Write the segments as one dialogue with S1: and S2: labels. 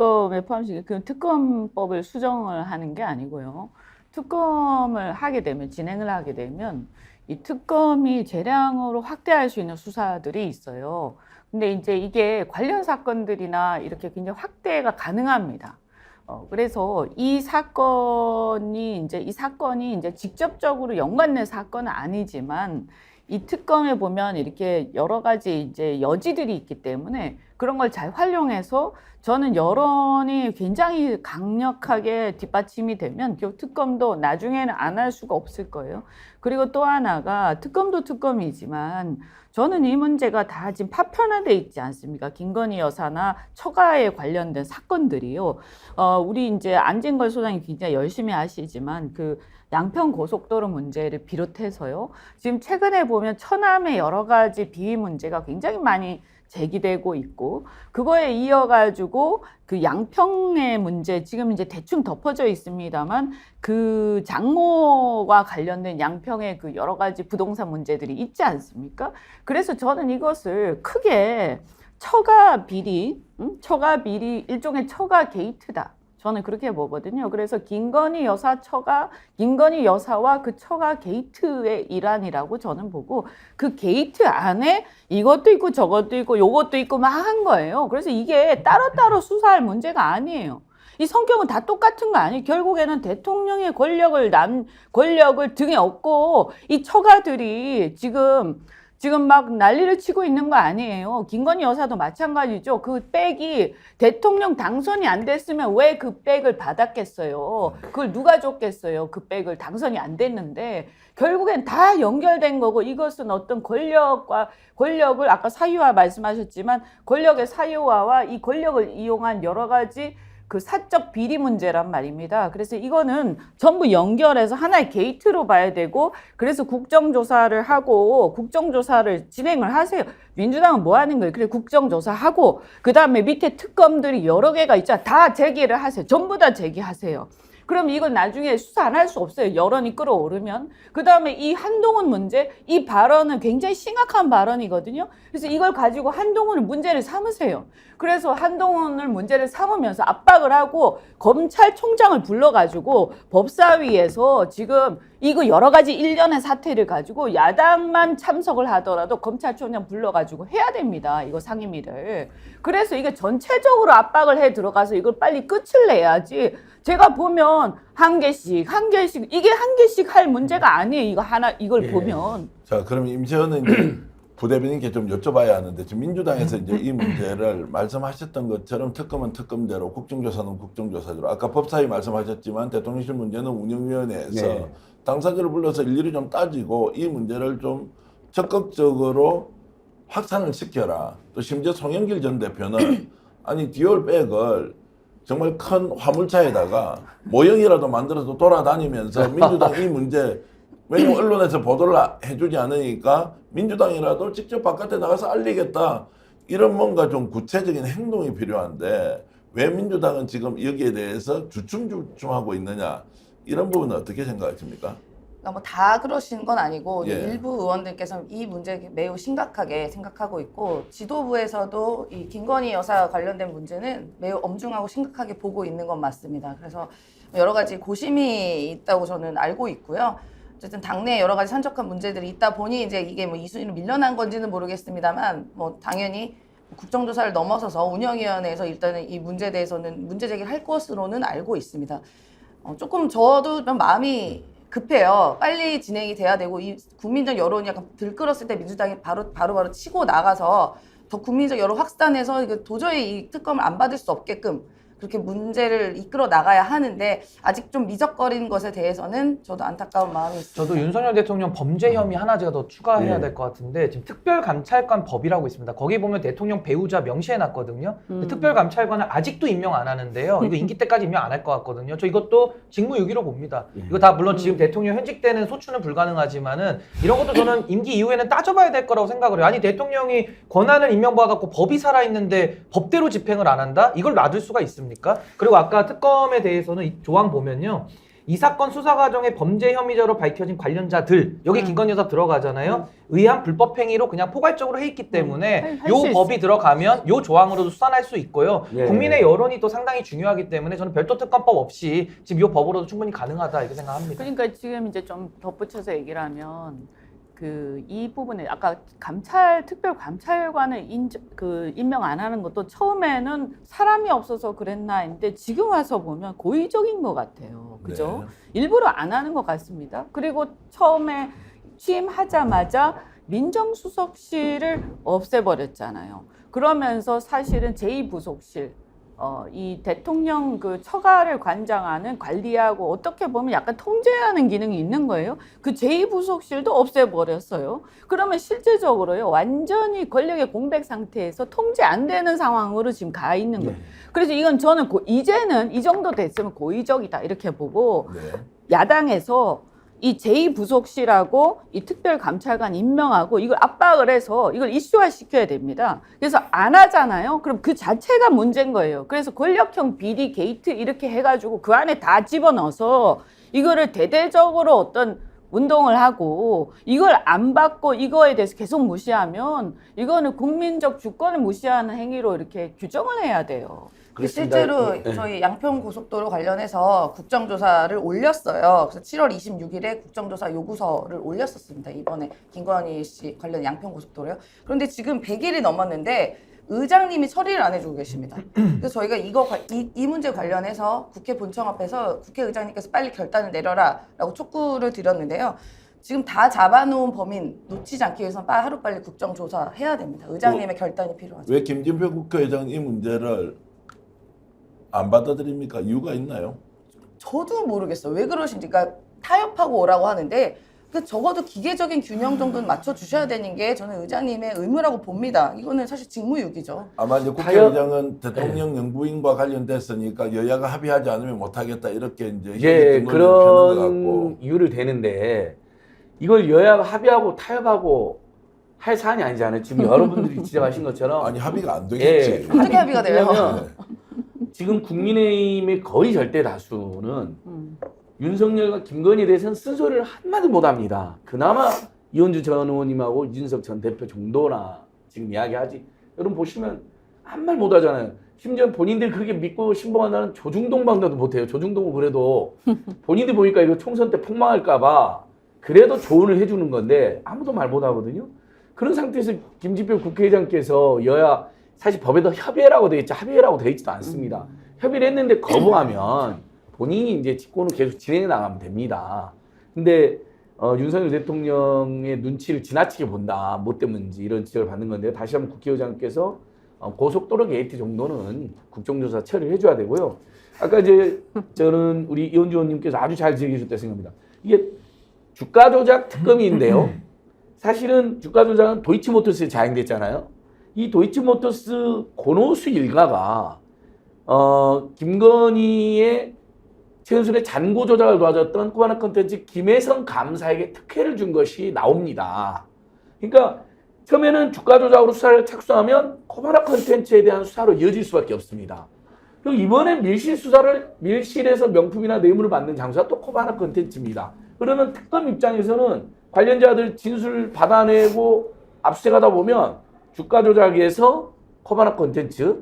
S1: 특검에 포함시켜 그 특검법을 수정을 하는 게 아니고요. 특검을 하게 되면 진행을 하게 되면 이 특검이 재량으로 확대할 수 있는 수사들이 있어요. 근데 이제 이게 관련 사건들이나 이렇게 굉장히 확대가 가능합니다. 그래서 이 사건이 이제 직접적으로 연관된 사건은 아니지만 이 특검에 보면 이렇게 여러 가지 이제 여지들이 있기 때문에 그런 걸 잘 활용해서 저는 여론이 굉장히 강력하게 뒷받침이 되면 특검도 나중에는 안 할 수가 없을 거예요. 그리고 또 하나가 특검도 특검이지만 저는 이 문제가 다 지금 파편화돼 있지 않습니까? 김건희 여사나 처가에 관련된 사건들이요. 우리 이제 안진걸 소장이 굉장히 열심히 하시지만 그 양평 고속도로 문제를 비롯해서요. 지금 최근에 보면 처남의 여러 가지 비위 문제가 굉장히 많이 제기되고 있고 그거에 이어가지고 그 양평의 문제 지금 이제 대충 덮어져 있습니다만 그 장모와 관련된 양평의 그 여러 가지 부동산 문제들이 있지 않습니까? 그래서 저는 이것을 크게 처가 비리 일종의 처가 게이트다. 저는 그렇게 보거든요. 그래서 김건희 여사와 그 처가 게이트의 일환이라고 저는 보고 그 게이트 안에 이것도 있고 저것도 있고 요것도 있고 막 한 거예요. 그래서 이게 따로따로 수사할 문제가 아니에요. 이 성격은 다 똑같은 거 아니에요. 결국에는 대통령의 권력을 등에 업고 이 처가들이 지금 막 난리를 치고 있는 거 아니에요. 김건희 여사도 마찬가지죠. 그 백이 대통령 당선이 안 됐으면 왜 그 백을 받았겠어요. 그걸 누가 줬겠어요. 그 백을 당선이 안 됐는데 결국엔 다 연결된 거고 이것은 어떤 권력을 아까 사유화 말씀하셨지만 권력의 사유화와 이 권력을 이용한 여러 가지 그 사적 비리 문제란 말입니다. 그래서 이거는 전부 연결해서 하나의 게이트로 봐야 되고 그래서 국정조사를 하고 국정조사를 진행을 하세요. 민주당은 뭐 하는 거예요? 그래 국정조사하고 그 다음에 밑에 특검들이 여러 개가 있잖아. 다 제기를 하세요. 전부 다 제기하세요. 그럼 이건 나중에 수사 안 할 수 없어요. 여론이 끌어오르면. 그 다음에 이 한동훈 문제, 이 발언은 굉장히 심각한 발언이거든요. 그래서 이걸 가지고 한동훈을 문제를 삼으세요. 그래서 한동훈을 문제를 삼으면서 압박을 하고 검찰총장을 불러가지고 법사위에서 지금 이거 여러 가지 일련의 사태를 가지고 야당만 참석을 하더라도 검찰총장 불러가지고 해야 됩니다. 이거 상임위를. 그래서 이게 전체적으로 압박을 해 들어가서 이걸 빨리 끝을 내야지. 제가 보면 한 개씩 이게 한 개씩 할 문제가 아니에요. 이걸 보면.
S2: 자, 그럼 임세현은 이제 부대변인께 좀 여쭤봐야 하는데 지금 민주당에서 이제 이 문제를 말씀하셨던 것처럼 특검은 특검대로 국정조사는 국정조사대로 아까 법사위 말씀하셨지만 대통령실 문제는 운영위원회에서 당사자를 불러서 일일이 좀 따지고 이 문제를 좀 적극적으로 확산을 시켜라. 또 심지어 송영길 전 대표는 아니 디올백을 정말 큰 화물차에다가 모형이라도 만들어서 돌아다니면서 민주당 이 문제 왜냐면 언론에서 보도를 해주지 않으니까 민주당이라도 직접 바깥에 나가서 알리겠다. 이런 뭔가 좀 구체적인 행동이 필요한데 왜 민주당은 지금 여기에 대해서 주춤주춤하고 있느냐. 이런 부분은 어떻게 생각하십니까?
S3: 뭐 다 그러신 건 아니고 일부 의원들께서는 이 문제 매우 심각하게 생각하고 있고 지도부에서도 이 김건희 여사 관련된 문제는 매우 엄중하고 심각하게 보고 있는 건 맞습니다. 그래서 여러 가지 고심이 있다고 저는 알고 있고요. 어쨌든 당내에 여러 가지 산적한 문제들이 있다 보니 이제 이게 뭐 이순위로 밀려난 건지는 모르겠습니다만 뭐 당연히 국정조사를 넘어서서 운영위원회에서 일단은 이 문제에 대해서는 문제 제기를 할 것으로는 알고 있습니다. 조금 저도 좀 마음이 급해요. 빨리 진행이 돼야 되고 이 국민적 여론이 약간 들끓었을 때 민주당이 바로 치고 나가서 더 국민적 여론 확산해서 도저히 이 특검을 안 받을 수 없게끔 그렇게 문제를 이끌어 나가야 하는데 아직 좀 미적거리는 것에 대해서는 저도 안타까운 마음이 있습니다.
S4: 저도 윤석열 대통령 범죄 혐의 하나 제가 더 추가해야 될 것 같은데 지금 특별감찰관 법이라고 있습니다. 거기 보면 대통령 배우자 명시해놨거든요. 특별감찰관을 아직도 임명 안 하는데요. 이거 임기 때까지 임명 안 할 것 같거든요. 저 이것도 직무유기로 봅니다. 이거 다 물론 지금 대통령 현직 때는 소추는 불가능하지만은 이런 것도 저는 임기 이후에는 따져봐야 될 거라고 생각을 해요. 아니 대통령이 권한을 임명받아갖고 법이 살아있는데 법대로 집행을 안 한다? 이걸 놔둘 수가 있습니까? 그리고 아까 특검에 대해서는 이 조항 보면요. 이 사건 수사 과정에 범죄 혐의자로 밝혀진 관련자들 여기 김건희 여사 들어가잖아요. 의한 불법 행위로 그냥 포괄적으로 해 있기 때문에
S1: 할
S4: 요
S1: 수
S4: 법이 들어가면 요 조항으로도 수사할 수 있고요.
S5: 예.
S4: 국민의 여론이 또 상당히 중요하기 때문에 저는 별도 특검법 없이 지금 요 법으로도 충분히 가능하다 이렇게 생각합니다.
S1: 그러니까 지금 이제 좀 덧붙여서 얘기를 하면 이 부분에 아까 특별 감찰관을 임명 안 하는 것도 처음에는 사람이 없어서 그랬나 했는데 지금 와서 보면 고의적인 것 같아요. 그죠? 일부러 안 하는 것 같습니다. 그리고 처음에 취임하자마자 민정수석실을 없애버렸잖아요. 그러면서 사실은 제2부속실 이 대통령 그 처가를 관장하는 관리하고 어떻게 보면 약간 통제하는 기능이 있는 거예요. 그 제2부속실도 없애버렸어요. 그러면 실제적으로요, 완전히 권력의 공백 상태에서 통제 안 되는 상황으로 지금 가 있는 거예요. 그래서 이건 저는 이제는 이 정도 됐으면 고의적이다 이렇게 보고 야당에서 이 제2부속실하고 이 특별감찰관 임명하고 이걸 압박을 해서 이걸 이슈화 시켜야 됩니다. 그래서 안 하잖아요. 그럼 그 자체가 문제인 거예요. 그래서 권력형 비리 게이트 이렇게 해가지고 그 안에 다 집어넣어서 이거를 대대적으로 어떤 운동을 하고 이걸 안 받고 이거에 대해서 계속 무시하면 이거는 국민적 주권을 무시하는 행위로 이렇게 규정을 해야 돼요.
S5: 그렇습니다.
S3: 실제로
S5: 예.
S3: 저희 양평 고속도로 관련해서 국정조사를 올렸어요. 그래서 7월 26일에 국정조사 요구서를 올렸었습니다. 이번에 김건희 씨 관련 양평 고속도로요. 그런데 지금 100일이 넘었는데 의장님이 처리를 안 해주고 계십니다. 그래서 저희가 이 문제 관련해서 국회 본청 앞에서 국회의장님께서 빨리 결단을 내려라라고 촉구를 드렸는데요. 지금 다 잡아놓은 범인 놓치지 않기 위해서는 하루빨리 국정조사해야 됩니다. 의장님의 결단이 필요하죠.
S2: 왜 김진표 국회의장은 이 문제를 안 받아들입니까? 이유가 있나요?
S3: 저도 모르겠어요. 왜 그러신지. 그러니까 타협하고 오라고 하는데 적어도 기계적인 균형 정도는 맞춰주셔야 되는 게 저는 의장님의 의무라고 봅니다. 이거는 사실 직무유기죠.
S2: 아마 이제 국회의장은 대통령 영부인과 관련됐으니까 여야가 합의하지 않으면 못하겠다 이렇게 이제
S5: 예,
S2: 펴는 것 같고.
S5: 그런 이유를 대는데 이걸 여야가 합의하고 타협하고 할 사안이 아니잖아요. 지금 여러분들이 지적하신 것처럼
S2: 아니 합의가 안 되겠지.
S3: 어떻게 합의가 돼요?
S5: 왜냐면 지금 국민의힘의 거의 절대 다수는 윤석열과 김건희에 대해서는 쓴소리를 한마디 못합니다. 그나마 이현주 전 의원님하고 이준석 전 대표 정도나 지금 이야기하지. 여러분 보시면 한 말 못하잖아요. 심지어 본인들이 그렇게 믿고 신봉한다는 조중동 방도도 못해요. 조중동은 그래도 본인들이 보니까 이거 총선 때 폭망할까봐 그래도 조언을 해주는 건데 아무도 말 못하거든요. 그런 상태에서 김진표 국회의장께서 여야 사실 법에도 협의회라고 되어 있지 합의회라고 되어 있지도 않습니다. 협의를 했는데 거부하면 본인이 이제 직권을 계속 진행해 나가면 됩니다. 근데 윤석열 대통령의 눈치를 지나치게 본다. 뭐 때문인지 이런 지적을 받는 건데요. 다시 한번 국회의장께서 고속도로 게이트 정도는 국정조사 처리를 해줘야 되고요. 아까 이제 저는 우리 이현주 의원님께서 아주 잘 지적해주셨다고 생각합니다. 이게 주가 조작 특검인데요. 사실은 주가 조작은 도이치모터스에 자행됐잖아요. 이 도이치모터스 고노수 일가가 김건희의 최은순의 잔고 조작을 도와줬던 코바나 컨텐츠 김혜성 감사에게 특혜를 준 것이 나옵니다. 그러니까 처음에는 주가 조작으로 수사를 착수하면 코바나 컨텐츠에 대한 수사로 이어질 수밖에 없습니다. 그리고 이번에 밀실에서 명품이나 뇌물을 받는 장소가 또 코바나 컨텐츠입니다. 그러면 특검 입장에서는 관련자들 진술 받아내고 압수수색하다 보면 주가 조작에서 코바나 컨텐츠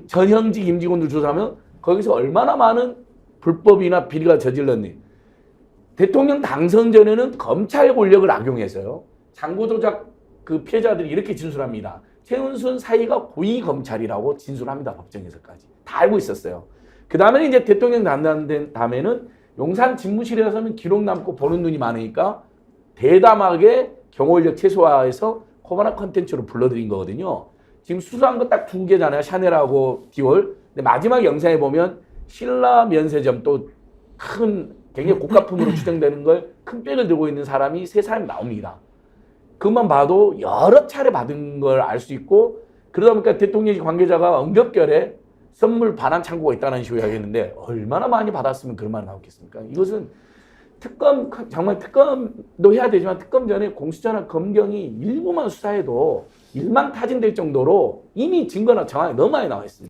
S5: 전형직 임직원들 조사하면 거기서 얼마나 많은 불법이나 비리가 저질렀니. 대통령 당선 전에는 검찰 권력을 악용해서요. 잔고 조작 그 피해자들이 이렇게 진술합니다. 최은순 사이가 고위 검찰이라고 진술합니다. 법정에서까지. 다 알고 있었어요. 그 다음에 이제 대통령 당선된 다음에는 용산 집무실에 가서는 기록 남고 보는 눈이 많으니까 대담하게 경호인력 최소화해서 코바나 컨텐츠로 불러들인 거거든요. 지금 수사한 거 딱 2개잖아요. 샤넬하고 디올. 근데 마지막 영상에 보면 신라 면세점 또 큰 굉장히 고가품으로 추정되는 걸 큰 백을 들고 있는 사람이 3사람이 나옵니다. 그것만 봐도 여러 차례 받은 걸 알 수 있고 그러다 보니까 대통령실 관계자가 엉겹결에 선물 반환 창고가 있다는 식으로 이야기했는데 얼마나 많이 받았으면 그런 말이 나오겠습니까? 이것은 특검, 정말 특검도 해야 되지만 특검 전에 공수처나 검경이 일부만 수사해도 일망타진될 정도로 이미 증거나 정황이 너무 많이 나와 있습니다.